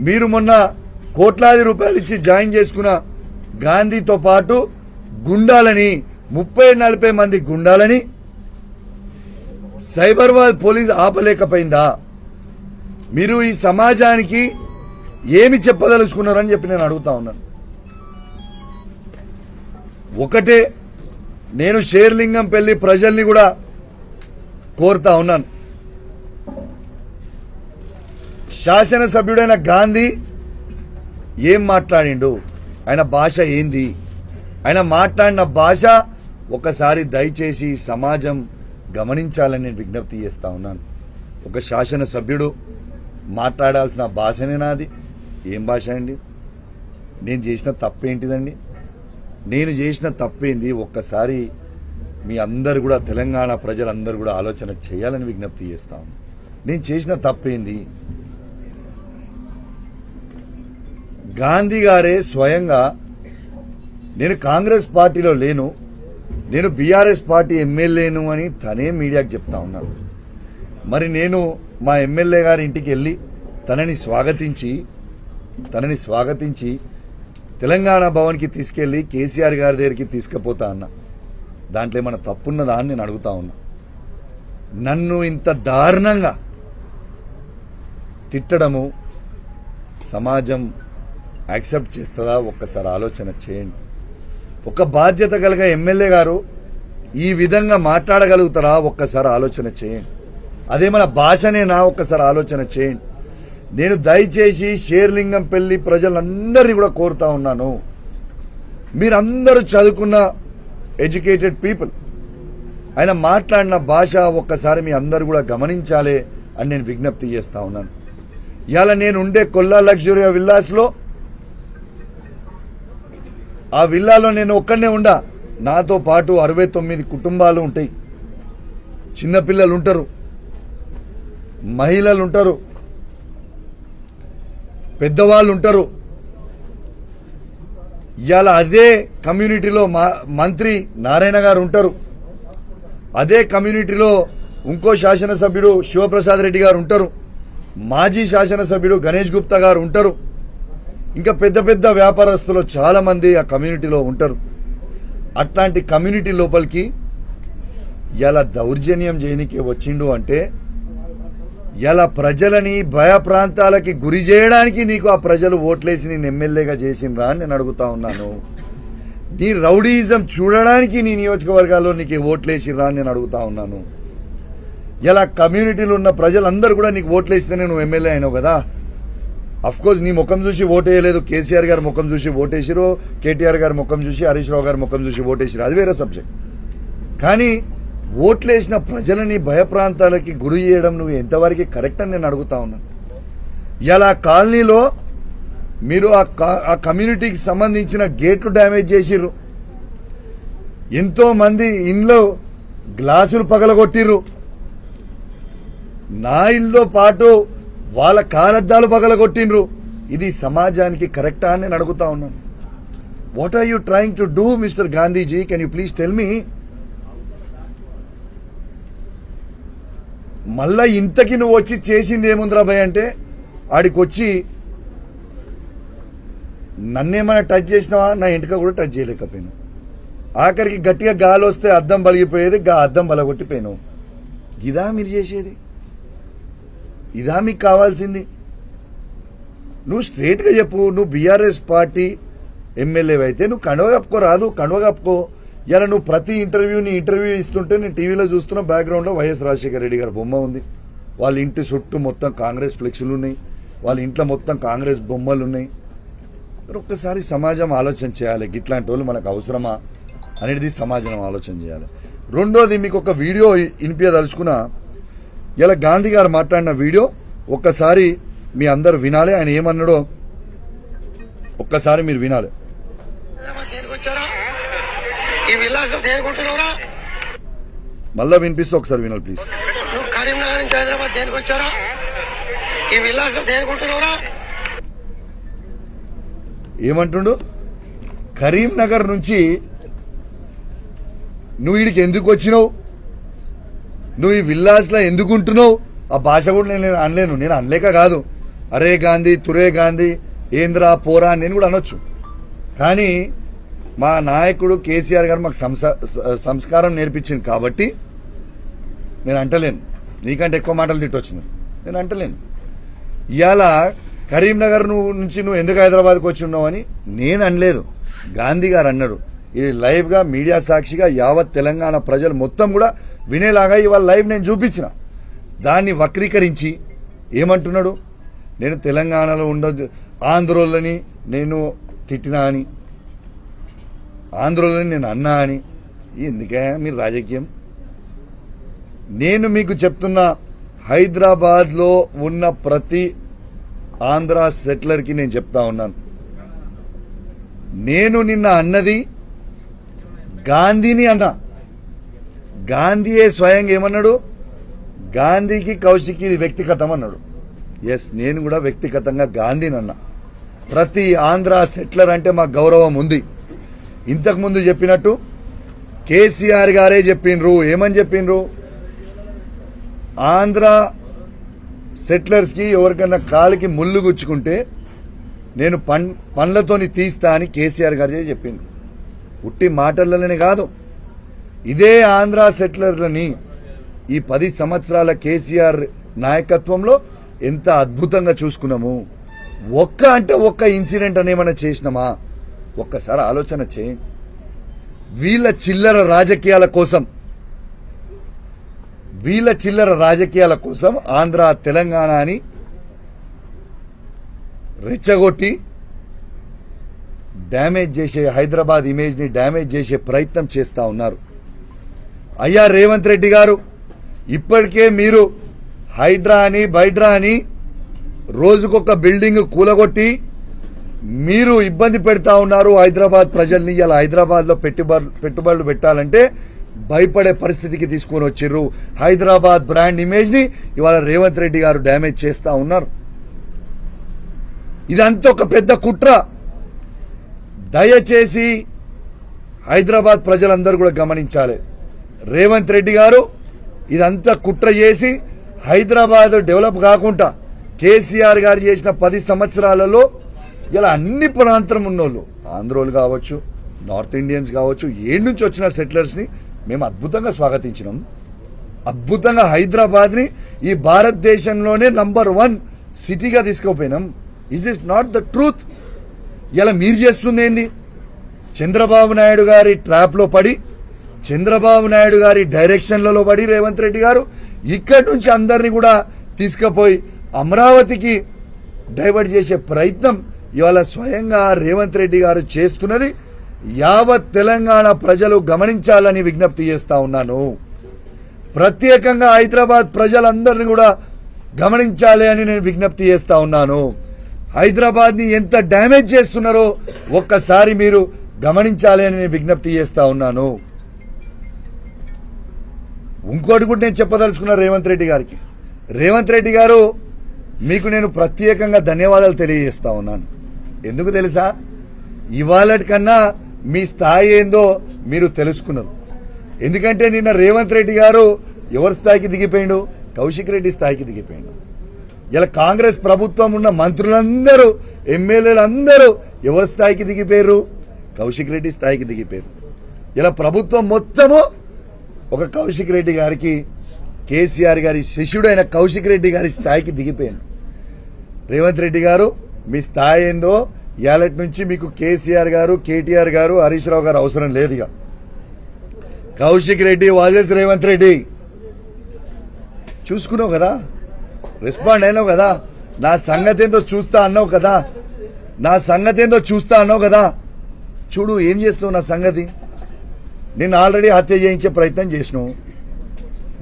మీరు మొన్న కోట్లాది రూపాయలు ఇచ్చి జాయిన్ చేసుకున్న గాంధీతో పాటు గుండాలని 30-40 మంది గుండాలని సైబరాబాద్ పోలీస్ ఆపలేకపోయిందా? మీరు ఈ సమాజానికి ఏమి చెప్పదలుచుకున్నారని చెప్పి నేను అడుగుతా ఉన్నాను. ఒకటే నేను షేర్లింగంపల్లి ప్రజల్ని కూడా కోరుతా ఉన్నాను. శాసనసభ్యుడైన గాంధీ ఏం మాట్లాడిండు, ఆయన భాష ఏంది, ఆయన మాట్లాడిన భాష ఒకసారి దయచేసి సమాజం గమనించాలని నేను విజ్ఞప్తి చేస్తా ఉన్నాను. ఒక శాసనసభ్యుడు మాట్లాడాల్సిన భాషనే నాది. ఏం భాష అండి? నేను చేసిన తప్పేంటిదండి? నేను చేసిన తప్పేంది? ఒక్కసారి మీ అందరు కూడా, తెలంగాణ ప్రజలందరూ కూడా ఆలోచన చేయాలని విజ్ఞప్తి చేస్తాను. నేను చేసిన తప్పేంది? గాంధీ గారే స్వయంగా నేను కాంగ్రెస్ పార్టీలో లేను, నేను బీఆర్ఎస్ పార్టీ ఎమ్మెల్యేను అని తనే మీడియాకు చెప్తా ఉన్నాడు. మరి నేను మా ఎమ్మెల్యే గారి ఇంటికి వెళ్ళి తనని స్వాగతించి తెలంగాణ భవన్కి తీసుకెళ్లి కేసీఆర్ గారి దగ్గరికి తీసుకుపోతా అన్నా. దాంట్లో ఏమైనా తప్పున్నదా అని నేను అడుగుతా ఉన్నా. నన్ను ఇంత దారుణంగా తిట్టడము సమాజం యాక్సెప్ట్ చేస్తుందా? ఒక్కసారి ఆలోచన చేయండి. ఒక బాధ్యత కలిగ ఎమ్మెల్యే గారు ఈ విధంగా మాట్లాడగలుగుతారా? ఒక్కసారి ఆలోచన చేయండి. అదేమన్నా భాషనేనా? ఒక్కసారి ఆలోచన చేయండి. నేను దయచేసి షేర్లింగంపల్లి ప్రజలందరినీ కూడా కోరుతా ఉన్నాను, మీరందరూ చదువుకున్న ఎడ్యుకేటెడ్ పీపుల్. ఆయన మాట్లాడిన భాష ఒక్కసారి మీ అందరూ కూడా గమనించాలి అని నేను విజ్ఞప్తి చేస్తా ఉన్నాను. ఇవాళ నేను ఉండే కొల్లా లగ్జరీ విల్లాస్లో, ఆ విల్లాలో నేను ఒక్కనే ఉండా. నాతో పాటు 69 కుటుంబాలు ఉంటాయి. చిన్నపిల్లలు ఉంటారు, మహిళలు ఉంటారు, పెద్దవాళ్ళు ఉంటారు. ఇవాళ అదే కమ్యూనిటీలో మంత్రి నారాయణ గారు ఉంటారు, అదే కమ్యూనిటీలో ఇంకో శాసనసభ్యుడు శివప్రసాద్ రెడ్డి గారు ఉంటారు, మాజీ శాసనసభ్యుడు గణేష్ గుప్తా గారు ఉంటారు, ఇంకా పెద్ద పెద్ద వ్యాపారస్తులు చాలా మంది ఆ కమ్యూనిటీలో ఉంటారు. అట్లాంటి కమ్యూనిటీ లోపలికి ఇలా దౌర్జన్యం చేయనికే వచ్చిండు అంటే, ఇలా ప్రజలని భయప్రాంతాలకి గురి చేయడానికి నీకు ఆ ప్రజలు ఓట్లేసి నేను ఎమ్మెల్యేగా చేసిండ్రా అని నేను అడుగుతా ఉన్నాను. నీ రౌడీయిజం చూడడానికి నీ నియోజకవర్గాల్లో నీకు ఓట్లేసిర్రా అని నేను అడుగుతా ఉన్నాను. ఇలా కమ్యూనిటీలో ఉన్న ప్రజలందరూ కూడా నీకు ఓట్లేస్తేనే నువ్వు ఎమ్మెల్యే అయినావు కదా. అఫ్కోర్స్ నీ ముఖం చూసి ఓటేయలేదు, కేసీఆర్ గారి ముఖం చూసి ఓటేసిరు, కేటీఆర్ గారి ముఖం చూసి, హరీష్ రావు గారి ముఖం చూసి ఓటేసిరు, అది వేరే సబ్జెక్ట్. కానీ ఓట్లేసిన ప్రజలని భయప్రాంతాలకి గురి చేయడం నువ్వు ఎంతవరకు కరెక్ట్ అని నేను అడుగుతా ఉన్నాను. ఇలా కాలనీలో మీరు ఆ కమ్యూనిటీకి సంబంధించిన గేట్లు డ్యామేజ్ చేసిర్రు, ఎంతో మంది ఇంట్లో గ్లాసులు పగలగొట్టిర్రు, నా ఇల్లుతో పాటు వాళ్ళ కారద్దాలు పగలగొట్టిండ్రు. ఇది సమాజానికి కరెక్టా అని నేను అడుగుతా ఉన్నాను. What are you trying to do mister Gandhiji? Can you please tell me? మళ్ళా ఇంతకి నువ్వు వచ్చి చేసింది ఏముందిరా భయ్ అంటే, ఆడికి వచ్చి నన్నేమైనా టచ్ చేసినావా? నా ఇంటికి కూడా టచ్ చేయలేకపోయాను. ఆఖరికి గట్టిగా గాలి వస్తే అద్దం బలిగిపోయేది, అద్దం బలగొట్టిపోయాను. ఇదా మీరు చేసేది? ఇదా మీకు కావాల్సింది? నువ్వు స్ట్రేట్గా చెప్పు, నువ్వు బీఆర్ఎస్ పార్టీ ఎమ్మెల్యే అయితే నువ్వు కండువ కప్పుకోరాదు, కండువ కప్పుకో. ఇలా నువ్వు ప్రతి ఇంటర్వ్యూ ఇస్తుంటే నేను టీవీలో చూస్తున్న బ్యాక్గ్రౌండ్లో వైఎస్ రాజశేఖర రెడ్డి గారి బొమ్మ ఉంది, వాళ్ళ ఇంటి చుట్టూ మొత్తం కాంగ్రెస్ ఫ్లెక్సులు ఉన్నాయి, వాళ్ళ ఇంట్లో మొత్తం కాంగ్రెస్ బొమ్మలు ఉన్నాయి. ఒక్కసారి సమాజం ఆలోచన చేయాలి, ఇట్లాంటి వాళ్ళు మనకు అవసరమా అనేది సమాజం ఆలోచన చేయాలి. రెండోది, మీకు ఒక వీడియో వినిపించదలుచుకున్నా. ఇలా గాంధీ గారు మాట్లాడిన వీడియో ఒక్కసారి మీ అందరు వినాలి. ఆయన ఏమన్నాడో ఒక్కసారి మీరు వినాలి. మళ్ళా వినిపిస్తే ఒకసారి వినాలి ప్లీజ్. కరీంనగర్ నుంచి హైదరాబాద్ దేనికి వచ్చారా? ఈ విలాసం దేనికుంటున్నారా? ఏమంటుండు? కరీంనగర్ నుంచి నువ్వు వీడికి ఎందుకు వచ్చినావు, నువ్వు ఈ విల్లాస్లో ఎందుకు ఉంటున్నావు? ఆ భాష కూడా నేను అనలేను, నేను అనలేక కాదు. అరే గాంధీ తురే గాంధీ ఏంద్రా పోరా అని నేను కూడా అనొచ్చు. కానీ మా నాయకుడు కేసీఆర్ గారు మాకు సంస్కారం నేర్పించింది కాబట్టి నేను అంటలేను. నీకంటే ఎక్కువ మాటలు తిట్టొచ్చు నేను అంటలేను. ఇవాళ కరీంనగర్ నుంచి నువ్వు ఎందుకు హైదరాబాద్కి వచ్చి ఉన్నావు అని నేను అనలేదు, గాంధీ గారు అన్నారు. ఇది లైవ్ గా మీడియా సాక్షిగా యావత్ తెలంగాణ ప్రజలు మొత్తం కూడా వినేలాగా ఇవాళ లైవ్ నేను చూపించిన. దాన్ని వక్రీకరించి ఏమంటున్నాడు, నేను తెలంగాణలో ఉండదు ఆంధ్రోళ్ళని నేను తిట్టినా అని, ఆంధ్రోళ్ళని నేను అన్నా అని. ఎందుకే మీరు రాజకీయం? నేను మీకు చెప్తున్నా, హైదరాబాద్ లో ఉన్న ప్రతి ఆంధ్ర సెటిలర్ కి నేను చెప్తా ఉన్నాను, నేను నిన్న అన్నది గాంధీని అన్నా. గాంధీయే స్వయంగా ఏమన్నాడు, గాంధీకి కౌశిక్ ఇది వ్యక్తిగతం అన్నాడు. ఎస్, నేను కూడా వ్యక్తిగతంగా గాంధీని అన్నా. ప్రతి ఆంధ్ర సెటిలర్ అంటే మాకు గౌరవం ఉంది. ఇంతకు ముందు చెప్పినట్టు కేసీఆర్ గారే చెప్పిండ్రు. ఏమని చెప్పిండ్రు, ఆంధ్ర సెటిలర్స్ కి ఎవరికన్నా కాలికి ముళ్ళు గుచ్చుకుంటే నేను పండ్లతోని తీస్తా అని కేసీఆర్ గారే చెప్పిండ్రు. ఉట్టి మాటలనే కాదు, ఇదే ఆంధ్ర సెటిలర్లని ఈ 10 సంవత్సరాల కేసీఆర్ నాయకత్వంలో ఎంత అద్భుతంగా చూసుకున్నాము. ఒక్క ఇన్సిడెంట్ అని ఏమైనా చేసినామా? ఒక్కసారి ఆలోచన చేయండి. వీళ్ళ చిల్లర రాజకీయాల కోసం ఆంధ్ర తెలంగాణ అని రెచ్చగొట్టి డ్యామేజ్ చేసే, హైదరాబాద్ ఇమేజ్ ని డ్యామేజ్ చేసే ప్రయత్నం చేస్తా ఉన్నారు. అయ్యా రేవంత్ రెడ్డి గారు, ఇప్పటికే మీరు హైడ్రా అని బైడ్రా అని రోజుకొక బిల్డింగ్ కూలగొట్టి మీరు ఇబ్బంది పెడతా ఉన్నారు హైదరాబాద్ ప్రజల్ని. ఇలా హైదరాబాద్ లో పెట్టుబడులు పెట్టాలంటే భయపడే పరిస్థితికి తీసుకొని వచ్చిర్రు. హైదరాబాద్ బ్రాండ్ ఇమేజ్ ని ఇవాళ రేవంత్ రెడ్డి గారు డ్యామేజ్ చేస్తా ఉన్నారు. ఇదంతా ఒక పెద్ద కుట్ర. దయచేసి హైదరాబాద్ ప్రజలందరూ కూడా గమనించాలి. రేవంత్ రెడ్డి గారు ఇదంతా కుట్ర చేసి హైదరాబాద్ డెవలప్ కాకుండా కేసీఆర్ గారు చేసిన 10 సంవత్సరాలలో ఇలా అన్ని ప్రాంతం ఉన్నోళ్ళు, ఆంధ్రోలు కావచ్చు, నార్త్ ఇండియన్స్ కావచ్చు, ఏడు నుంచి వచ్చిన సెటిలర్స్ ని మేము అద్భుతంగా స్వాగతించినాం. అద్భుతంగా హైదరాబాద్ ని ఈ భారతదేశంలోనే నంబర్ 1 సిటీగా తీసుకుపోయినాం. Is is not the truth? ఇలా మీరు చేస్తుంది ఏంది? చంద్రబాబు నాయుడు గారి ట్రాప్ లో పడి, చంద్రబాబు నాయుడు గారి డైరెక్షన్లలో పడి రేవంత్ రెడ్డి గారు ఇక్కడి నుంచి అందరినీ కూడా తీసుకుపోయి అమరావతికి డైవర్ట్ చేసే ప్రయత్నం ఇవాళ స్వయంగా రేవంత్ రెడ్డి గారు చేస్తున్నది యావత్ తెలంగాణ ప్రజలు గమనించాలని విజ్ఞప్తి చేస్తా ఉన్నాను. ప్రత్యేకంగా హైదరాబాద్ ప్రజలందరినీ కూడా గమనించాలి అని నేను విజ్ఞప్తి చేస్తా ఉన్నాను. హైదరాబాద్ ని ఎంత డ్యామేజ్ చేస్తున్నారో ఒక్కసారి మీరు గమనించాలి అని నేను విజ్ఞప్తి చేస్తా ఉన్నాను. ఇంకోటి కూడా నేను చెప్పదలుచుకున్నా రేవంత్ రెడ్డి గారికి. రేవంత్ రెడ్డి గారు, మీకు నేను ప్రత్యేకంగా ధన్యవాదాలు తెలియజేస్తా ఉన్నాను. ఎందుకు తెలుసా? ఇవాళకన్నా మీ స్థాయి ఏందో మీరు తెలుసుకున్నారు. ఎందుకంటే నిన్న రేవంత్ రెడ్డి గారు ఎవరి స్థాయికి దిగిపోయిండు? కౌశిక్ రెడ్డి స్థాయికి దిగిపోయిండు. ఇలా కాంగ్రెస్ ప్రభుత్వం ఉన్న మంత్రులందరూ, ఎమ్మెల్యేలందరూ ఎవరి స్థాయికి దిగిపోయారు? కౌశిక్ రెడ్డి స్థాయికి దిగిపోయారు. ఇలా ప్రభుత్వం మొత్తము ఒక కౌశిక్ రెడ్డి గారికి, కేసీఆర్ గారి శిష్యుడైన కౌశిక్ రెడ్డి గారి స్థాయికి దిగిపోయాను. రేవంత్ రెడ్డి గారు, మీ స్థాయి ఏందో ఇయాలటి నుంచి మీకు కేసీఆర్ గారు, కేటీఆర్ గారు, హరీష్ రావు గారు అవసరం లేదు. ఇక కౌశిక్ రెడ్డి వాజెస్ రేవంత్ రెడ్డి చూసుకున్నావు కదా, రెస్పాండ్ అయినావు కదా, నా సంగతి ఏందో చూస్తా అన్నావు కదా, చూడు ఏం చేస్తావు నా సంగతి. నేను ఆల్రెడీ హత్య చేయించే ప్రయత్నం చేసినావు,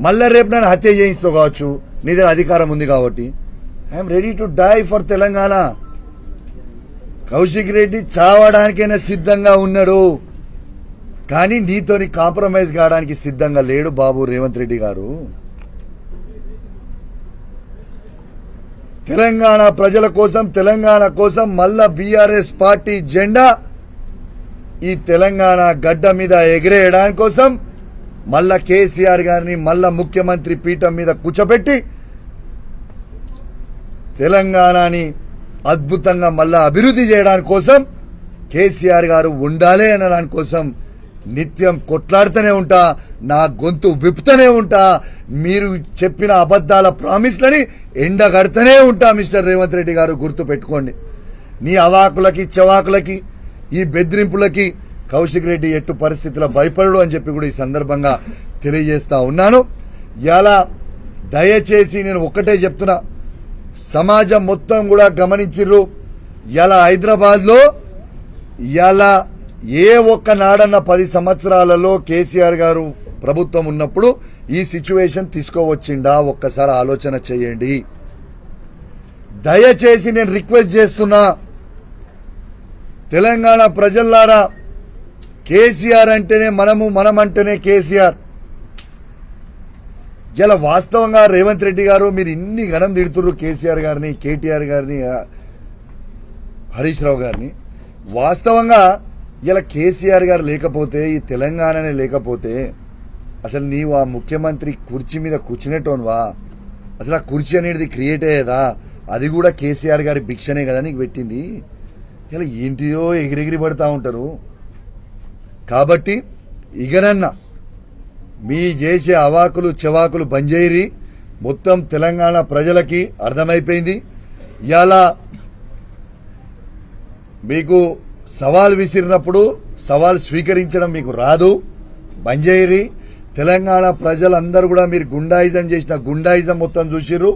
మళ్ళా రేపు నన్ను హత్య చేయిస్తావు కావచ్చు, నీ దగ్గర అధికారం ఉంది కాబట్టి. I'm ready to die for Telangana. Kaushik Reddy చావడానికైనా సిద్ధంగా ఉన్నాడు, కానీ నీతోని కాంప్రమైజ్ కావడానికి సిద్ధంగా లేడు బాబు రేవంత్ రెడ్డి గారు. తెలంగాణ ప్రజల కోసం, తెలంగాణ కోసం మళ్ళా బీఆర్ఎస్ పార్టీ జెండా ఈ తెలంగాణ గడ్డ మీద ఎగిరేయడానికి కోసం మళ్ళా కేసీఆర్ గారిని మళ్ళా ముఖ్యమంత్రి పీఠం మీద కూర్చోబెట్టి తెలంగాణని అద్భుతంగా మళ్ళా అభివృద్ధి చేయడానికి కోసం కేసీఆర్ గారు ఉండాలి అన్న దానికోసం నిత్యం కొట్లాడుతూనే ఉంటా, నా గొంతు విప్పుతూనే ఉంటా, మీరు చెప్పిన అబద్ధాల ప్రామిస్లని ఎండగడుతూనే ఉంటా. మిస్టర్ రేవంత్ రెడ్డి గారు గుర్తు పెట్టుకోండి. నీ అవాకులకి చెవాకులకి ఈ బెదిరింపులకి కౌశిక్ రెడ్డి ఎట్టు పరిస్థితుల్లో భయపడడు అని చెప్పి కూడా ఈ సందర్భంగా తెలియజేస్తా ఉన్నాను. ఇలా దయచేసి నేను ఒక్కటే చెప్తున్నా, సమాజం మొత్తం కూడా గమనించిర్రు. ఇలా హైదరాబాద్లో ఇలా ఏ ఒక్క నాడన్న 10 సంవత్సరాలలో కేసీఆర్ గారు ప్రభుత్వం ఉన్నప్పుడు ఈ సిచ్యువేషన్ తీసుకోవచ్చిండా ఒక్కసారి ఆలోచన చేయండి. దయచేసి నేను రిక్వెస్ట్ చేస్తున్నా, తెలంగాణ ప్రజల్లారా, కేసీఆర్ అంటేనే మనం అంటేనే కేసీఆర్. ఇలా వాస్తవంగా రేవంత్ రెడ్డి గారు మీరు ఇన్ని ఘనం తిడుతున్నారు కేసీఆర్ గారిని, కేటీఆర్ గారిని, హరీష్ రావు గారిని. వాస్తవంగా ఇలా కేసీఆర్ గారు లేకపోతే, ఈ తెలంగాణనే లేకపోతే అసలు నీవు ఆ ముఖ్యమంత్రి కుర్చీ మీద కూర్చునేటోన్వా? అసలు ఆ కుర్చీ అనేది క్రియేట్ అయ్యేదా? అది కూడా కేసీఆర్ గారి భిక్షనే కదా నీకు పెట్టింది. ఇలా ఏంటిదో ఎగిరెగిరి పడుతూ ఉంటారు. కాబట్టి ఇగనన్నా మీ చేసే అవాకులు చెవాకులు బంజేరి మొత్తం తెలంగాణ ప్రజలకి అర్థమైపోయింది. ఇలా మీకు సవాల్ విసిరినప్పుడు సవాల్ స్వీకరించడం మీకు రాదు. బంజేరి తెలంగాణ ప్రజలందరూ కూడా మీరు గుండాయిజం చేసిన గుండాయిజం మొత్తం చూసిర్రు,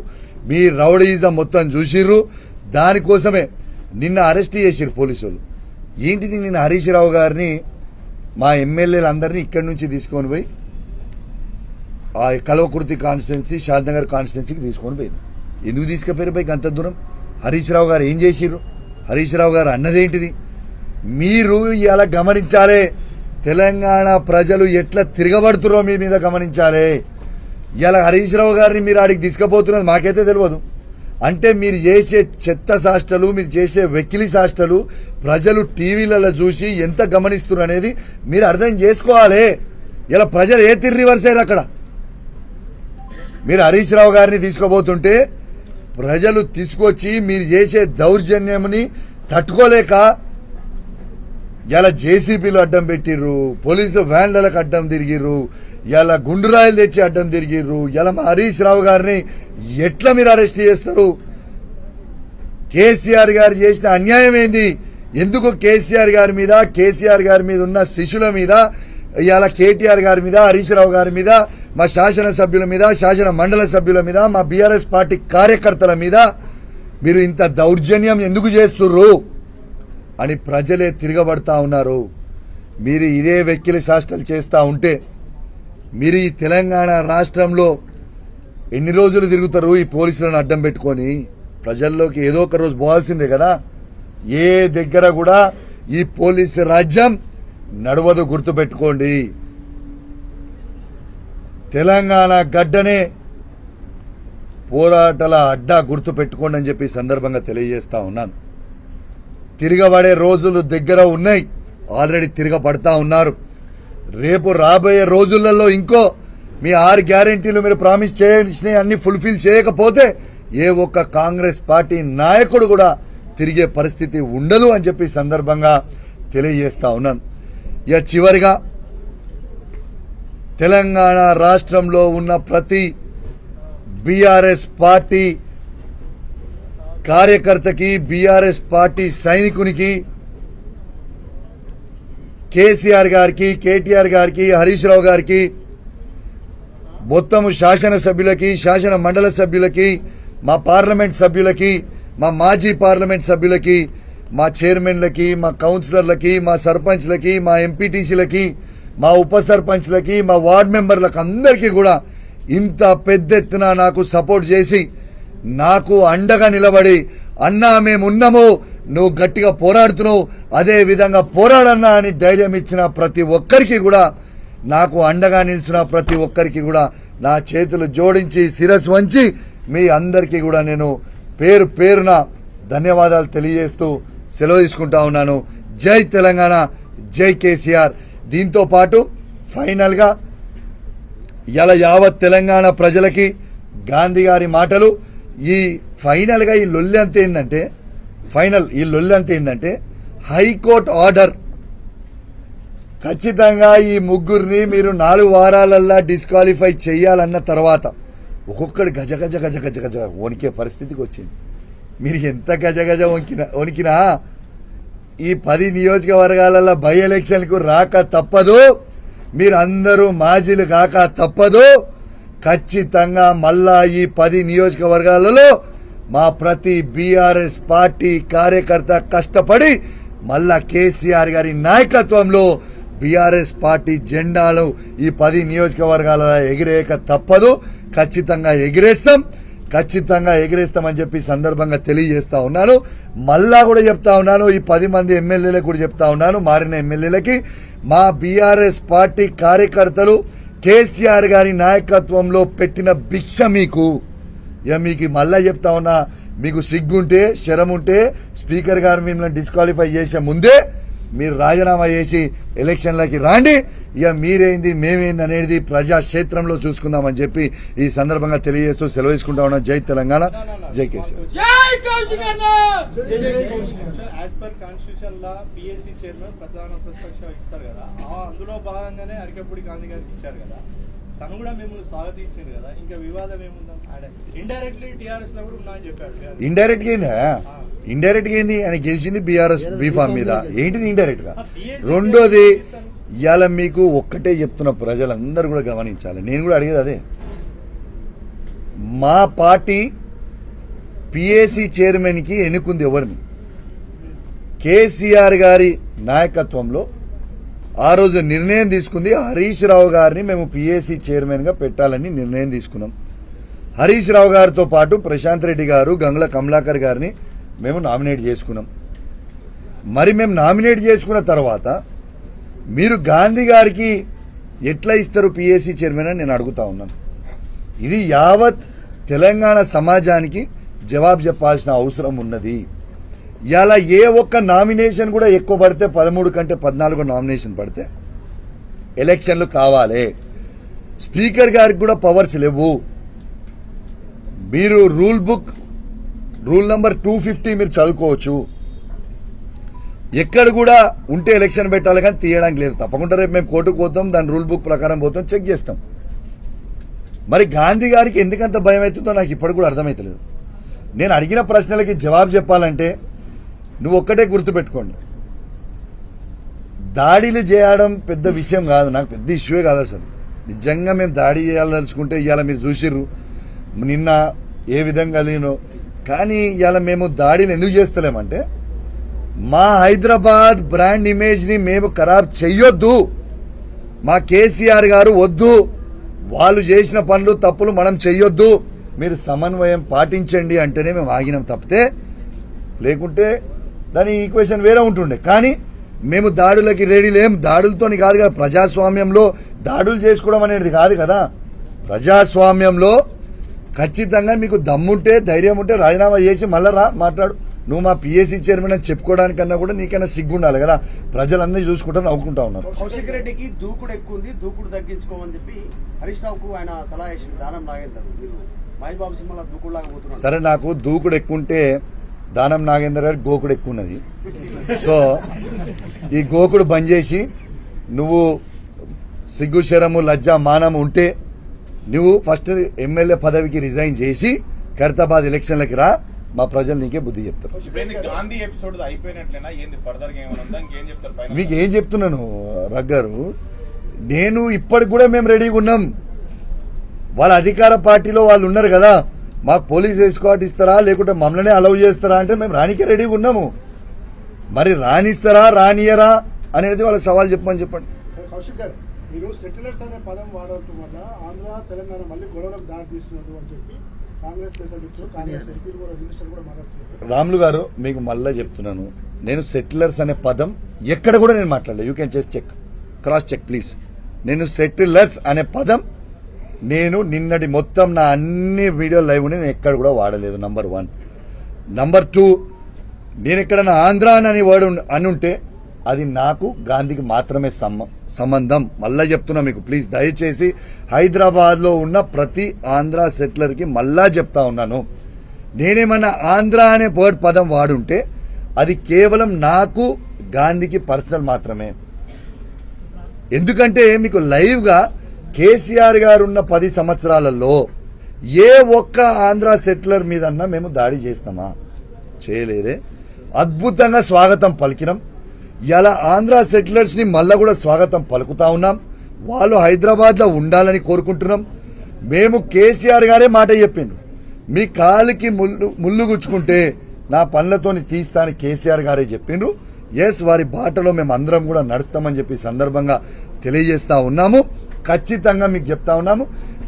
మీ రౌడీయిజం మొత్తం చూసిర్రు. దానికోసమే నిన్న అరెస్ట్ చేసిర్రు పోలీసులు. ఏంటిది, నిన్న హరీష్ రావు గారిని మా ఎమ్మెల్యేలందరినీ ఇక్కడి నుంచి తీసుకొని పోయి ఆ కల్వకుర్తి కాన్స్టిట్యున్సీ, షాద్నగర్ కాన్స్టిట్యున్సీకి తీసుకొని పోయింది. ఎందుకు తీసుకుపోయారు పైకి అంత దూరం? హరీష్ రావు గారు ఏం చేసిర్రు? హరీష్ రావు గారు అన్నదేంటిది? మీరు ఇలా గమనించాలి. తెలంగాణ ప్రజలు ఎట్లా తిరగబడుతున్నారో మీ మీద గమనించాలి. ఇలా హరీష్ రావు గారిని మీరు ఆడికి తీసుకుపోతున్నది మాకైతే తెలియదు. అంటే మీరు చేసే చెత్త శాస్త్రాలు, మీరు చేసే వెకిలి శాస్త్రాలు ప్రజలు టీవీలలో చూసి ఎంత గమనిస్తున్నారు అనేది మీరు అర్థం చేసుకోవాలి. ఇలా ప్రజలు ఏ తిరిగి రివర్స్ అయ్యారు అక్కడ. మీరు హరీష్ రావు గారిని తీసుకోబోతుంటే ప్రజలు తీసుకొచ్చి మీరు చేసే దౌర్జన్యంని తట్టుకోలేక ఇలా జేసీబీలు అడ్డం పెట్టిర్రు, పోలీసు వ్యాన్లకు అడ్డం తిరిగిర్రు, ఇలా గుండురాయిలు తెచ్చి అడ్డం తిరిగిర్రు. ఇలా మా హరీష్ రావు గారిని ఎట్లా మీరు అరెస్ట్ చేస్తారు? కేసీఆర్ గారు చేసిన అన్యాయం ఏంది? ఎందుకు కేసీఆర్ గారి మీద ఉన్న శిశుల మీద, ఇలా కేటీఆర్ గారి మీద, హరీష్ రావు గారి మీద, మా శాసనసభ్యుల మీద, శాసన మండలి సభ్యుల మీద, మా బీఆర్ఎస్ పార్టీ కార్యకర్తల మీద మీరు ఇంత దౌర్జన్యం ఎందుకు చేస్తుర్రు అని ప్రజలే తిరగబడతా ఉన్నారు. మీరు ఇదే వెక్కిలి శాస్త్రాలు చేస్తూ ఉంటే మీరు ఈ తెలంగాణ రాష్ట్రంలో ఎన్ని రోజులు తిరుగుతారు ఈ పోలీసులను అడ్డం పెట్టుకొని? ప్రజల్లోకి ఏదో ఒక రోజు పోవాల్సిందే కదా. ఏ దగ్గర కూడా ఈ పోలీసు రాజ్యం నడవదు, గుర్తుపెట్టుకోండి. తెలంగాణ గడ్డనే పోరాటాల అడ్డా, గుర్తుపెట్టుకోండి అని చెప్పి సందర్భంగా తెలియజేస్తా ఉన్నాను. తిరగబడే రోజులు దగ్గర ఉన్నాయి, ఆల్రెడీ తిరగబడతా ఉన్నారు. రేపు రాబోయే రోజులలో ఇంకో మీ 6 గ్యారెంటీలు మీరు ప్రామిస్ చేసిన అన్ని ఫుల్ఫిల్ చేయకపోతే ఏ ఒక్క కాంగ్రెస్ పార్టీ నాయకుడు కూడా తిరిగే పరిస్థితి ఉండదు అని చెప్పి సందర్భంగా తెలియజేస్తా ఉన్నాను. ఇక చివరిగా తెలంగాణ రాష్ట్రంలో ఉన్న ప్రతి బీఆర్ఎస్ పార్టీ కార్యకర్తకి, బీఆర్ఎస్ పార్టీ సైనికునికి, కేసీఆర్ గారికి, కేటీఆర్ గారికి, హరీష్ రావు గారికి, మొత్తము శాసనసభ్యులకి, శాసన మండలి సభ్యులకి, మా పార్లమెంట్ సభ్యులకి, మా మాజీ పార్లమెంట్ సభ్యులకి, మా చైర్మన్లకి, మా కౌన్సిలర్లకి, మా సర్పంచ్లకి, మా ఎంపీటీసీలకి, మా ఉప సర్పంచ్లకి, మా వార్డు మెంబర్లకు అందరికీ కూడా ఇంత పెద్ద ఎత్తున నాకు సపోర్ట్ చేసి నాకు అండగా నిలబడి, అన్నా మేమున్నాము, నువ్వు గట్టిగా పోరాడుతున్నావు, అదే విధంగా పోరాడన్నా అని ధైర్యం ఇచ్చిన ప్రతి ఒక్కరికి కూడా, నాకు అండగా నిలిచిన ప్రతి ఒక్కరికి కూడా నా చేతులు జోడించి శిరస్సు వంచి మీ అందరికీ కూడా నేను పేరు పేరున ధన్యవాదాలు తెలియజేస్తూ సెలవు తీసుకుంటా ఉన్నాను. జై తెలంగాణ, జై కేసీఆర్. దీంతో పాటు ఫైనల్ గా ఇలా యావత్ తెలంగాణ ప్రజలకి గాంధీ గారి మాటలు, ఈ ఫైనల్ గా ఈ లొల్లి అంతా ఏంటంటే హైకోర్టు ఆర్డర్ ఖచ్చితంగా ఈ ముగ్గురిని మీరు 4 వారాలల్లా డిస్క్వాలిఫై చేయాలన్న తర్వాత ఒక్కొక్కడు గజ గజ గజ గజ గజ వణికే పరిస్థితికి వచ్చింది. మీరు ఎంత గజ గజ వణికినా ఈ 10 నియోజకవర్గాలలో బై ఎలక్షన్కు రాక తప్పదు. మీరందరూ మాజీలు కాక తప్పదు. ఖచ్చితంగా మళ్ళా ఈ 10 నియోజకవర్గాలలో మా ప్రతి బీఆర్ఎస్ పార్టీ కార్యకర్త కష్టపడి మళ్ళా కేసీఆర్ గారి నాయకత్వంలో బీఆర్ఎస్ పార్టీ జెండాలు ఈ 10 నియోజకవర్గాలలో ఎగిరేయక తప్పదు. ఖచ్చితంగా ఎగిరేస్తామని చెప్పి సందర్భంగా తెలియజేస్తా ఉన్నాను. మళ్ళా కూడా చెప్తా ఉన్నాను, ఈ 10 మంది ఎమ్మెల్యేలకు కూడా చెప్తా ఉన్నాను, మారిన ఎమ్మెల్యేలకి, మా బీఆర్ఎస్ పార్టీ కార్యకర్తలు కేసీఆర్ గారి నాయకత్వంలో పెట్టిన భిక్ష మీకు మళ్ళా చెప్తా ఉన్నా, మీకు సిగ్గుంటే శరముంటే స్పీకర్ గారు మిమ్మల్ని డిస్క్వాలిఫై చేసే ముందే మీరు రాజీనామా చేసి ఎలక్షన్లకి రాండి. ఇక మీరేంది మేమేంది అనేది ప్రజాక్షేత్రంలో చూసుకుందామని చెప్పి ఈ సందర్భంగా తెలియజేస్తూ సెలవు తీసుకుంటా ఉన్నాం. జై తెలంగాణ, జై KCR. As per constitution law PSC chairman ప్రధాన ప్రతిపక్ష ఇస్తారు కదా, అందులో భాగంగానే అరికపూడి గాంధీ గారికి ఇచ్చారు కదా, తను కూడా మిమ్మల్ని స్వాగతించారు కదా, ఇంకా వివాదం ఏముందా? ఇండైరెక్ట్లీ టీఆర్ఎస్ లో కూడా ఉన్నాయని చెప్పాడు. ఇండైరెక్ట్ గా ఏంది ఆయన గెలిచింది బీఆర్ఎస్ బీఫామ్ మీద, ఏంటిది ఇండైరెక్ట్ గా? రెండోది ఇవాళ మీకు ఒక్కటే చెప్తున్న, ప్రజలందరూ కూడా గమనించాలి, నేను కూడా అడిగేది అదే. మా పార్టీ పిఏసి చైర్మన్ కి ఎన్నుకుంది ఎవరిని? కేసీఆర్ గారి నాయకత్వంలో ఆ రోజు నిర్ణయం తీసుకుంది హరీష్ రావు గారిని మేము పిఏసి చైర్మన్ గా పెట్టాలని నిర్ణయం తీసుకున్నాం. హరీష్ రావు గారితో పాటు ప్రశాంత్ రెడ్డి గారు, గంగుల కమలాకర్ గారిని మేము నామినేట్ చేసుకున్నాం. మరి మేము నామినేట్ చేసుకున్న తర్వాత మీరు గాంధీ గారికి ఎట్లా ఇస్తారు పిఏసి చైర్మన్ అని నేను అడుగుతా ఉన్నాను. ఇది యావత్ తెలంగాణ సమాజానికి జవాబు చెప్పాల్సిన అవసరం ఉన్నది. ఇలా ఏ ఒక్క నామినేషన్ కూడా ఎక్కువ పడితే 13 కంటే 14 నామినేషన్ పడితే ఎలక్షన్లు కావాలి. స్పీకర్ గారికి కూడా పవర్స్ లేవు. మీరు రూల్ నంబర్ 250 మీరు చదువుకోవచ్చు. ఎక్కడ కూడా ఉంటే ఎలక్షన్ పెట్టాలి కానీ తీయడానికి లేదు. తప్పకుండా రేపు మేము కోర్టుకు పోతాం, దాని రూల్ బుక్ ప్రకారం పోతాం, చెక్ చేస్తాం. మరి గాంధీ గారికి ఎందుకంత భయం అవుతుందో నాకు ఇప్పటికి కూడా అర్థమవుతలేదు. నేను అడిగిన ప్రశ్నలకి జవాబు చెప్పాలంటే నువ్వు ఒక్కటే గుర్తుపెట్టుకోండి, దాడిలు చేయడం పెద్ద విషయం కాదు, నాకు పెద్ద ఇష్యూయే కాదు అసలు. నిజంగా మేము దాడి చేయాలదలుచుకుంటే ఇవాళ మీరు చూసిర్రు నిన్న ఏ విధంగా లేనో. కానీ ఇవాళ మేము దాడిని ఎందుకు చేస్తలేమంటే మా హైదరాబాద్ బ్రాండ్ ఇమేజ్ ని మేము ఖరాబ్ చెయ్యొద్దు. మా కేసీఆర్ గారు వద్దు, వాళ్ళు చేసిన పనులు తప్పులు మనం చెయ్యొద్దు, మీరు సమన్వయం పాటించండి అంటేనే మేము ఆగినాం తప్పితే, లేకుంటే దాని ఈక్వేషన్ వేరే ఉంటుండే. కానీ మేము దాడులకి రెడీ లేం. దాడులతోని కాదు కదా, ప్రజాస్వామ్యంలో దాడులు చేసుకోవడం అనేది కాదు కదా. ప్రజాస్వామ్యంలో ఖచ్చితంగా మీకు దమ్ముంటే ధైర్యం ఉంటే రాజీనామా చేసి మళ్ళా రా మాట్లాడు. నువ్వు మా పిఎస్సి చైర్మన్ అని చెప్పుకోవడానికన్నా కూడా నీకైనా సిగ్గుండాలి కదా. ప్రజలందరూ చూసుకుంటా నవ్వుకుంటా ఉన్నారు. కౌశిక్ రెడ్డికి దూకుడు ఎక్కువ ఉంది, దూకుడు తగ్గించుకోమని చెప్పి హరీష్ రావుకు ఆయన సలహా ఇచ్చింది. దానం నాగేందర్ మీరు మహేష్ బాబు సినిమాలో దూకుడులాగా పోతున్నారు. సరే, నాకు దూకుడు ఎక్కువ ఉంటే దానం నాగేందర్ గారికి గోకుడు ఎక్కువ ఉన్నది. సో ఈ గోకుడు బంద్ చేసి నువ్వు సిగ్గు శరము లజ్జ మానం ఉంటే నువ్వు ఫస్ట్ ఎమ్మెల్యే పదవికి రిజైన్ చేసి ఖైరతాబాద్ ఎలక్షన్లకి రా. మా ప్రజలు నీకే బుద్ధి చెప్తారు. మీకు ఏం చెప్తున్నాను రగ్గారు, నేను ఇప్పటికి కూడా మేము రెడీగా ఉన్నాం. వాళ్ళ అధికార పార్టీలో వాళ్ళు ఉన్నారు కదా, మాకు పోలీస్ ఎస్కార్ట్ ఇస్తారా లేకుంటే మమ్మల్ని అలౌ చేస్తారా అంటే మేము రానికే రెడీగా ఉన్నాము. మరి రానిస్తారా రానియరా అనేది వాళ్ళ సవాల్ చెప్పమని చెప్పండి. కౌశిక్ గారు, మీరు సెటిలర్స్ అనే పదం వాడటం వల్ల ఆంధ్ర తెలంగాణ మళ్ళీ గొడవలకు దారి తీస్తున్నారు అని చెప్పి కాంగ్రెస్ నేతలు చెప్తారు, కాంగ్రెస్ ఎంపీలు కూడా మినిస్టర్లు కూడా మాట్లాడుతున్నారు. రాములు గారు, మీకు మళ్ళా చెప్తున్నాను, నేను సెటిలర్స్ అనే పదం ఎక్కడ కూడా నేను మాట్లాడలేదు. You can just check, cross check please. నేను సెటిలర్స్ అనే పదం నేను నిన్నటి మొత్తం నా అన్ని వీడియో లైవ్ నేను ఎక్కడ కూడా వాడలేదు. నంబర్ 1. నంబర్ 2, నేను ఎక్కడన్నా ఆంధ్ర అని వర్డ్ అనుంటే అది నాకు గాంధీకి మాత్రమే సంబంధం. మళ్ళా చెప్తున్నా మీకు, ప్లీజ్ దయచేసి హైదరాబాద్ లో ఉన్న ప్రతి ఆంధ్ర సెటిలర్ కి మళ్ళా చెప్తా ఉన్నాను, నేనేమన్నా ఆంధ్ర అనే పదం వాడుంటే అది కేవలం నాకు గాంధీకి పర్సనల్ మాత్రమే. ఎందుకంటే మీకు లైవ్ గా కేసీఆర్ గారు ఉన్న 10 సంవత్సరాలలో ఏ ఒక్క ఆంధ్ర సెటిలర్ మీదన్నా మేము దాడి చేస్తామా? చేయలేదే. అద్భుతంగా స్వాగతం పలికినాం. ఇలా ఆంధ్ర సెటిలర్స్ ని మళ్ళా కూడా స్వాగతం పలుకుతా ఉన్నాం. వాళ్ళు హైదరాబాద్ లో ఉండాలని కోరుకుంటున్నాం. మేము కేసీఆర్ గారే మాట చెప్పిండు, మీ కాలికి ముళ్ళు గుచ్చుకుంటే నా పనులతోని తీస్తా అని కేసీఆర్ గారే చెప్పిండ్రు. ఎస్, వారి బాటలో మేము అందరం కూడా నడుస్తామని చెప్పి సందర్భంగా తెలియజేస్తా ఉన్నాము. ఖచ్చితంగా మీకు చెప్తా ఉన్నాము,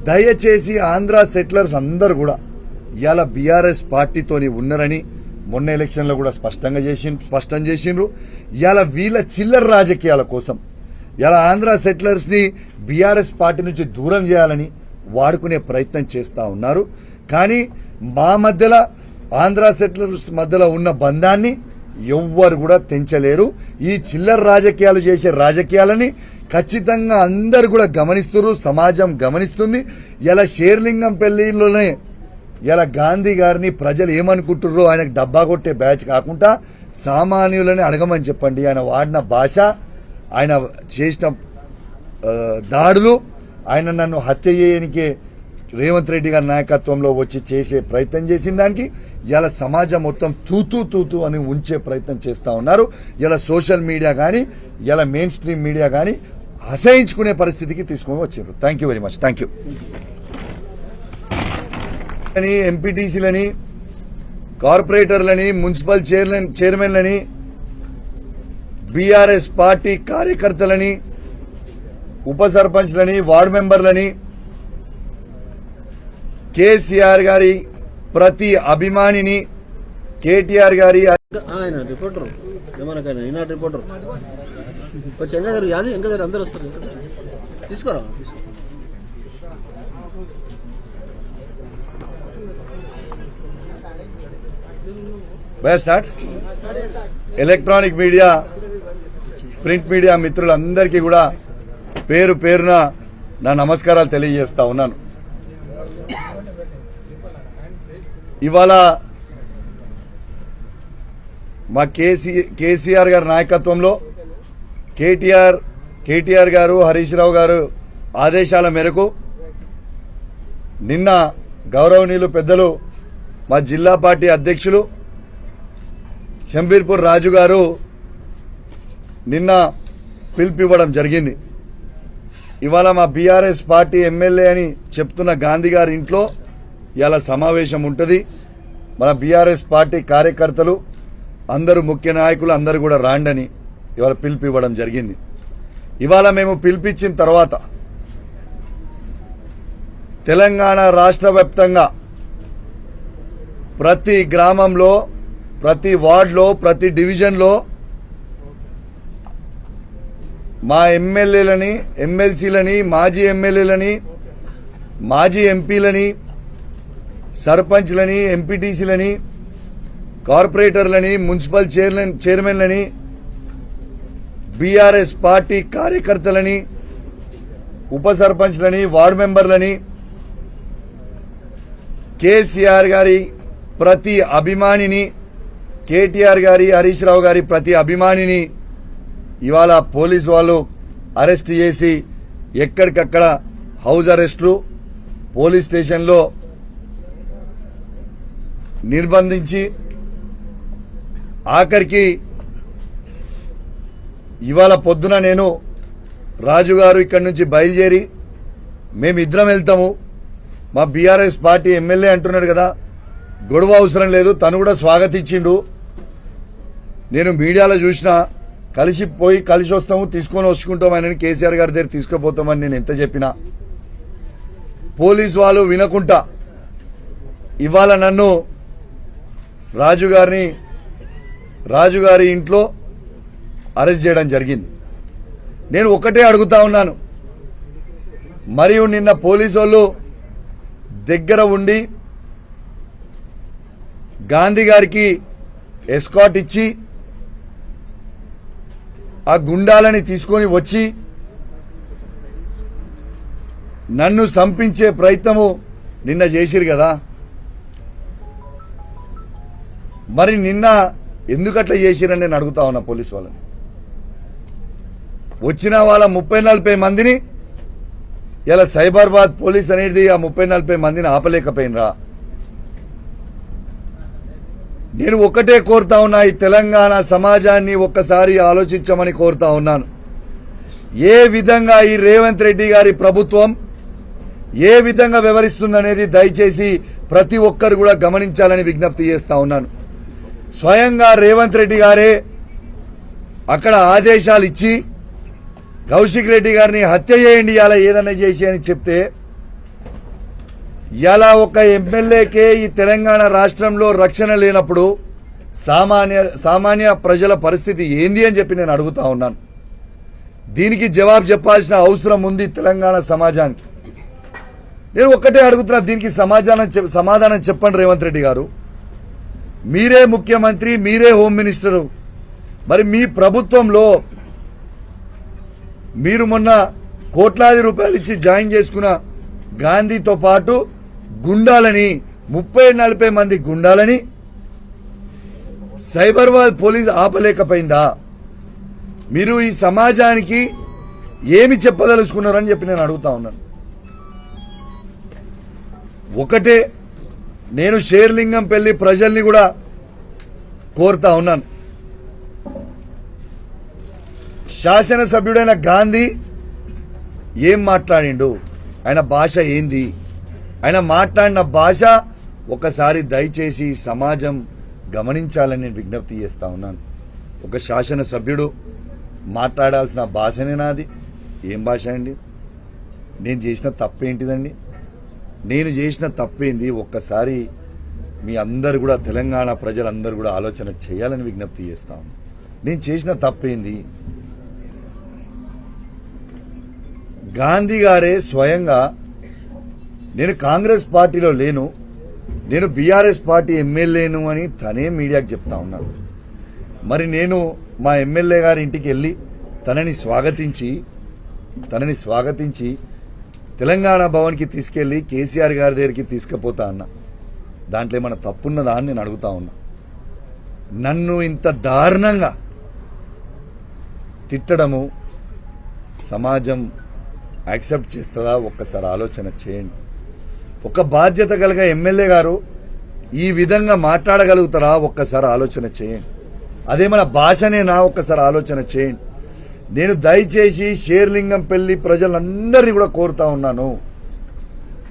దయచేసి ఆంధ్ర సెటిలర్స్ అందరూ కూడా ఇవాళ బీఆర్ఎస్ పార్టీతోని ఉన్నారని మొన్న ఎలక్షన్లో కూడా స్పష్టం చేసిండ్రు. ఇవాళ వీళ్ళ చిల్లర రాజకీయాల కోసం ఇలా ఆంధ్ర సెటిలర్స్ ని బీఆర్ఎస్ పార్టీ నుంచి దూరం చేయాలని వాడుకునే ప్రయత్నం చేస్తా ఉన్నారు. కానీ మా మధ్యలో ఆంధ్ర సెటిలర్స్ మధ్యలో ఉన్న బంధాన్ని ఎవ్వరు కూడా తెంచలేరు. ఈ చిల్లర రాజకీయాలు చేసే రాజకీయాలని ఖచ్చితంగా అందరు కూడా గమనిస్తున్నారు, సమాజం గమనిస్తుంది. ఇలా షేర్లింగం పెళ్లిలోనే ఇలా గాంధీ గారిని ప్రజలు ఏమనుకుంటుర్రో ఆయనకు డబ్బా కొట్టే బ్యాచ్ కాకుండా సామాన్యులని అడగమని చెప్పండి. ఆయన వాడిన భాష, ఆయన చేసిన దాడులు, ఆయన నన్ను హత్య చేయడానికే రేవంత్ రెడ్డి గారి నాయకత్వంలో వచ్చి చేసే ప్రయత్నం చేసిన దానికి ఇలా సమాజం మొత్తం తూతూ అని ఉంచే ప్రయత్నం చేస్తా ఉన్నారు. ఇలా సోషల్ మీడియా కానీ ఇలా మెయిన్ స్ట్రీమ్ మీడియా కానీ అసహించుకునే పరిస్థితికి తీసుకొని వచ్చారు. Thank you very much. Thank you. ఎంపీటీసీలని, కార్పొరేటర్లని, మున్సిపల్ చైర్మన్లని, బీఆర్ఎస్ పార్టీ కార్యకర్తలని, ఉప సర్పంచ్లని, వార్డు మెంబర్లని, కేసీఆర్ గారి ప్రతి అభిమానిని, కేటీఆర్ గారి ఆయన రిపోర్టర్ ఏమన్నా ఈనాడు రిపోర్టర్ కొంచెం ఎంగదారు యాది ఎంగదారు అందరు వస్తారు తీసుకోరా. Start. Electronic media, print media మిత్రులందరికీ కూడా పేరు పేరున నా నమస్కారాలు తెలియజేస్తా ఉన్నాను. ఇవాళ మా కేసీఆర్ గారి నాయకత్వంలో కేటీఆర్ గారు, హరీష్ రావు గారు ఆదేశాల మేరకు నిన్న గౌరవనీయులు పెద్దలు మా జిల్లా పార్టీ అధ్యక్షులు షంబీర్పూర్ రాజు గారు నిన్న పిలుపివ్వడం జరిగింది. ఇవాళ మా బీఆర్ఎస్ పార్టీ ఎమ్మెల్యే అని చెప్తున్న గాంధీ గారి ఇంట్లో ఇవాళ సమావేశం ఉంటుంది. మన బీఆర్ఎస్ పార్టీ కార్యకర్తలు అందరూ, ముఖ్య నాయకులు అందరూ కూడా రాండని ఇవాళ పిలుపివ్వడం జరిగింది. ఇవాళ మేము పిలిపించిన తర్వాత తెలంగాణ రాష్ట్ర వ్యాప్తంగా ప్రతి గ్రామంలో, ప్రతి వార్డులో, ప్రతి డివిజన్లో మా ఎమ్మెల్యేలని, ఎమ్మెల్సీలని, మాజీ ఎమ్మెల్యేలని, మాజీ ఎంపీలని, సర్పంచ్లని, ఎంపీటీసీలని, కార్పొరేటర్లని, మున్సిపల్ చైర్మన్లని, బీఆర్ఎస్ పార్టీ కార్యకర్తలని, ఉప సర్పంచ్లని, వార్డు మెంబర్లని, కేసీఆర్ గారి ప్రతి అభిమానిని, కేటీఆర్ గారి, హరీష్ రావు గారి ప్రతి అభిమానిని ఇవాళ పోలీసు వాళ్ళు అరెస్ట్ చేసి ఎక్కడికక్కడ హౌస్ అరెస్టులు, పోలీస్ స్టేషన్లో నిర్బంధించి ఆఖరికి ఇవాళ పొద్దున నేను రాజు గారు ఇక్కడి నుంచి బయలుదేరి మేమిద్దరం వెళ్తాము, మా బీఆర్ఎస్ పార్టీ ఎమ్మెల్యే అంటున్నాడు కదా, గొడవ అవసరం లేదు, తను కూడా స్వాగతించిండు. నేను మీడియాలో చూసినా కలిసి వస్తాము, తీసుకొని వచ్చుకుంటాం, ఆయన కేసీఆర్ గారి దగ్గర తీసుకుపోతామని నేను ఎంత చెప్పినా పోలీసు వాళ్ళు వినకుండా ఇవాళ నన్ను రాజుగారి ఇంట్లో అరెస్ట్ చేయడం జరిగింది. నేను ఒకటే అడుగుతా ఉన్నాను, మరియు నిన్న పోలీసు వాళ్ళు దగ్గర ఉండి గాంధీ గారికి ఎస్కాట్ ఇచ్చి ఆ గుండాలని తీసుకొని వచ్చి నన్ను సంపించే ప్రయత్నము నిన్న చేసిరు కదా. మరి నిన్న ఎందుకట్లా చేసిరని నేను అడుగుతా ఉన్నా పోలీసు వాళ్ళని. వచ్చిన వాళ్ళ 30-40 మందిని ఇలా సైబరాబాద్ పోలీస్ అనేది ఆ 30-40 మందిని ఆపలేకపోయినరా? నేను ఒక్కటే కోరుతా ఉన్నా, ఈ తెలంగాణ సమాజాన్ని ఒక్కసారి ఆలోచించమని కోరుతా ఉన్నాను. ఏ విధంగా ఈ రేవంత్ రెడ్డి గారి ప్రభుత్వం ఏ విధంగా వ్యవహరిస్తుందనేది దయచేసి ప్రతి ఒక్కరు కూడా గమనించాలని విజ్ఞప్తి చేస్తా ఉన్నాను. స్వయంగా రేవంత్ రెడ్డి గారే అక్కడ ఆదేశాలు ఇచ్చి కౌశిక్ రెడ్డి గారిని హత్య చేయండి, ఇలా ఏదన్నా చేసి అని చెప్తే ఇలా ఒక ఎమ్మెల్యేకే ఈ తెలంగాణ రాష్ట్రంలో రక్షణ లేనప్పుడు సామాన్య ప్రజల పరిస్థితి ఏంది అని చెప్పి నేను అడుగుతా ఉన్నాను. దీనికి జవాబు చెప్పాల్సిన అవసరం ఉంది తెలంగాణ సమాజానికి. నేను ఒక్కటే అడుగుతున్నా, దీనికి సమాధానం చెప్పండి రేవంత్ రెడ్డి గారు. మీరే ముఖ్యమంత్రి, మీరే హోమ్ మినిస్టరు. మరి మీ ప్రభుత్వంలో మీరు మొన్న కోట్లాది రూపాయలు ఇచ్చి జాయిన్ చేసుకున్న గాంధీతో పాటు గుండాలని 30-40 మంది గుండాలని సైబరాబాద్ పోలీస్ ఆపలేకపోయిందా? మీరు ఈ సమాజానికి ఏమి చెప్పదలుచుకున్నారని చెప్పి నేను అడుగుతా ఉన్నాను. ఒకటే నేను షేర్లింగంపల్లి ప్రజల్ని కూడా కోరుతా ఉన్నాను. శాసనసభ్యుడైన గాంధీ ఏం మాట్లాడిండు, ఆయన భాష ఏంది, ఆయన మాట్లాడిన భాష ఒకసారి దయచేసి సమాజం గమనించాలని నేను విజ్ఞప్తి చేస్తా ఉన్నాను. ఒక శాసనసభ్యుడు మాట్లాడాల్సిన భాషనే నాది. ఏం భాష అండి? నేను చేసిన తప్పేంటిదండి? నేను చేసిన తప్పేంది? ఒక్కసారి మీ అందరు కూడా తెలంగాణ ప్రజలందరూ కూడా ఆలోచన చేయాలని విజ్ఞప్తి చేస్తాం. నేను చేసిన తప్పేంది? గాంధీ గారే స్వయంగా నేను కాంగ్రెస్ పార్టీలో లేను, నేను బీఆర్ఎస్ పార్టీ ఎమ్మెల్యేను అని తనే మీడియాకు చెప్తా ఉన్నాడు. మరి నేను మా ఎమ్మెల్యే గారి ఇంటికి వెళ్ళి తనని స్వాగతించి తెలంగాణ భవన్కి తీసుకెళ్లి కేసీఆర్ గారి దగ్గరికి తీసుకుపోతా అన్నా. దాంట్లో ఏమైనా తప్పున్నదా అని నేను అడుగుతా ఉన్నా. నన్ను ఇంత దారుణంగా తిట్టడము సమాజం యాక్సెప్ట్ చేస్తుందా? ఒక్కసారి ఆలోచన చేయండి. ఒక బాధ్యత కలిగిన ఎమ్మెల్యే గారు ఈ విధంగా మాట్లాడగలుగుతారా? ఒక్కసారి ఆలోచన చేయండి. అదేమన్నా భాషనేనా? ఒక్కసారి ఆలోచన చేయండి. నేను దయచేసి షేర్లింగంపల్లి ప్రజలందరినీ కూడా కోరుతా ఉన్నాను,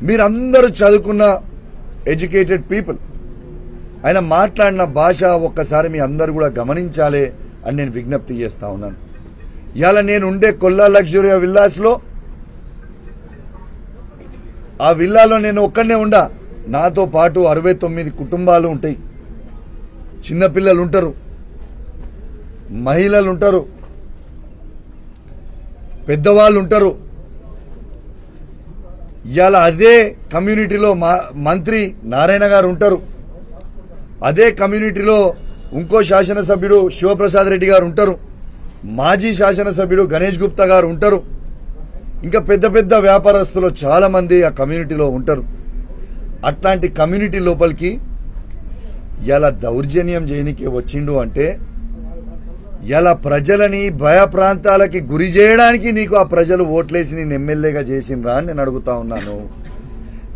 మీరందరూ చదువుకున్న ఎడ్యుకేటెడ్ పీపుల్. ఆయన మాట్లాడిన భాష ఒక్కసారి మీ అందరు కూడా గమనించాలి అని నేను విజ్ఞప్తి చేస్తా ఉన్నాను. ఇవాళ నేను ఉండే కొల్లా లగ్జరీ విల్లాస్లో, ఆ విల్లాలో నేను ఒక్కనే ఉండా. నాతో పాటు 69 కుటుంబాలు ఉంటాయి. చిన్నపిల్లలు ఉంటారు, మహిళలు ఉంటారు, పెద్దవాళ్ళు ఉంటారు. ఇవాళ అదే కమ్యూనిటీలో మంత్రి నారాయణ గారు ఉంటారు. అదే కమ్యూనిటీలో ఇంకో శాసనసభ్యుడు శివప్రసాద్ రెడ్డి గారు ఉంటారు. మాజీ శాసనసభ్యుడు గణేష్ గుప్తా గారు ఉంటారు. ఇంకా పెద్ద పెద్ద వ్యాపారస్తులు చాలా మంది ఆ కమ్యూనిటీలో ఉంటారు. అట్లాంటి కమ్యూనిటీ లోపలికి ఇలా దౌర్జన్యం చేయనికి వచ్చిండు అంటే ఇలా ప్రజలని భయప్రాంతాలకి గురి చేయడానికి నీకు ఆ ప్రజలు ఓట్లేసి నేను ఎమ్మెల్యేగా చేసిండ్రా అని నేను అడుగుతా ఉన్నాను.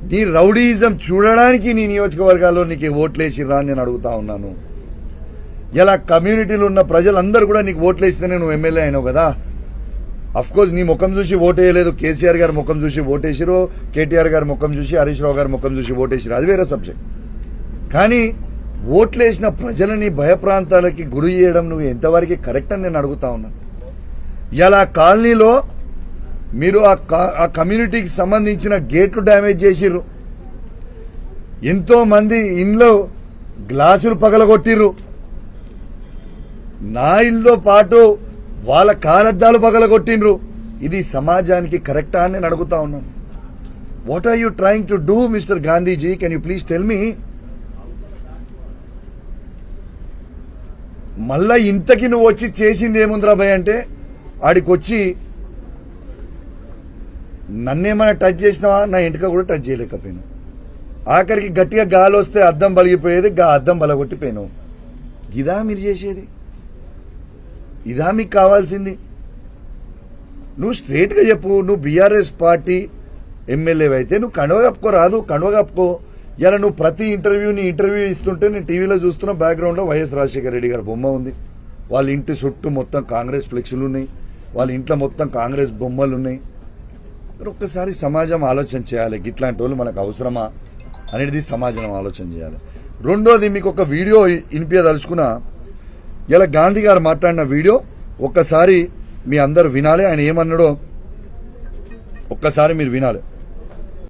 నీ రౌడీయిజం చూడడానికి నీ నియోజకవర్గాల్లో నీకు ఓట్లేసిర్రా అని నేను అడుగుతా ఉన్నాను. ఇలా కమ్యూనిటీలో ఉన్న ప్రజలందరూ కూడా నీకు ఓట్లేస్తేనే నువ్వు ఎమ్మెల్యే అయినావు కదా. అఫ్కోర్స్ నీ ముఖం చూసి ఓటేయలేదు, కేసీఆర్ గారి ముఖం చూసి ఓటేసిరు, కేటీఆర్ గారి ముఖం చూసి, హరీష్ రావు గారి ముఖం చూసి ఓటేసిరు, అది వేరే సబ్జెక్ట్. కానీ ఓట్లేసిన ప్రజలని భయప్రాంతాలకి గురి చేయడం నువ్వు ఎంతవరకు కరెక్ట్ అని నేను అడుగుతా ఉన్నాను. ఇలా కాలనీలో మీరు ఆ కమ్యూనిటీకి సంబంధించిన గేట్లు డ్యామేజ్ చేసిర్రు, ఎంతో మంది ఇంట్లో గ్లాసులు పగలగొట్టిర్రు, నా ఇల్లుతో పాటు వాళ్ళ కారద్దాలు పగలగొట్టిండ్రు. ఇది సమాజానికి కరెక్టా అని నేను అడుగుతా ఉన్నాను. What are you trying to do mister Gandhiji? Can you please tell me? మళ్ళా ఇంతకి నువ్వు వచ్చి చేసింది ఏముందిరా భయ్ అంటే, ఆడికొచ్చి నన్నేమైనా టచ్ చేసినావా? నా ఇంటికి కూడా టచ్ చేయలేకపోయినావు. ఆఖరికి గట్టిగా గాలి వస్తే అద్దం బలిగిపోయేది, అద్దం బలగొట్టిపోయినావు. ఇదా మీరు చేసేది? ఇదా మీకు కావాల్సింది? నువ్వు స్ట్రేట్గా చెప్పు, నువ్వు బీఆర్ఎస్ పార్టీ ఎమ్మెల్యే అయితే నువ్వు కండువ కప్పుకోరాదు, కండువ కప్పుకో. ఇలా నువ్వు ప్రతి ఇంటర్వ్యూ ఇస్తుంటే నేను టీవీలో చూస్తున్న బ్యాక్గ్రౌండ్లో వైఎస్ రాజశేఖర రెడ్డి గారి బొమ్మ ఉంది. వాళ్ళ ఇంటి చుట్టూ మొత్తం కాంగ్రెస్ ఫ్లెక్సులు ఉన్నాయి, వాళ్ళ ఇంట్లో మొత్తం కాంగ్రెస్ బొమ్మలు ఉన్నాయి. ఒక్కసారి సమాజం ఆలోచన చేయాలి, ఇట్లాంటి వాళ్ళు మనకు అవసరమా అనేది సమాజం ఆలోచన చేయాలి. రెండోది, మీకు ఒక వీడియో వినిపించదలుచుకున్నా. ఇలా గాంధీ గారు మాట్లాడిన వీడియో ఒక్కసారి మీ అందరు వినాలి. ఆయన ఏమన్నాడో ఒక్కసారి మీరు వినాలి.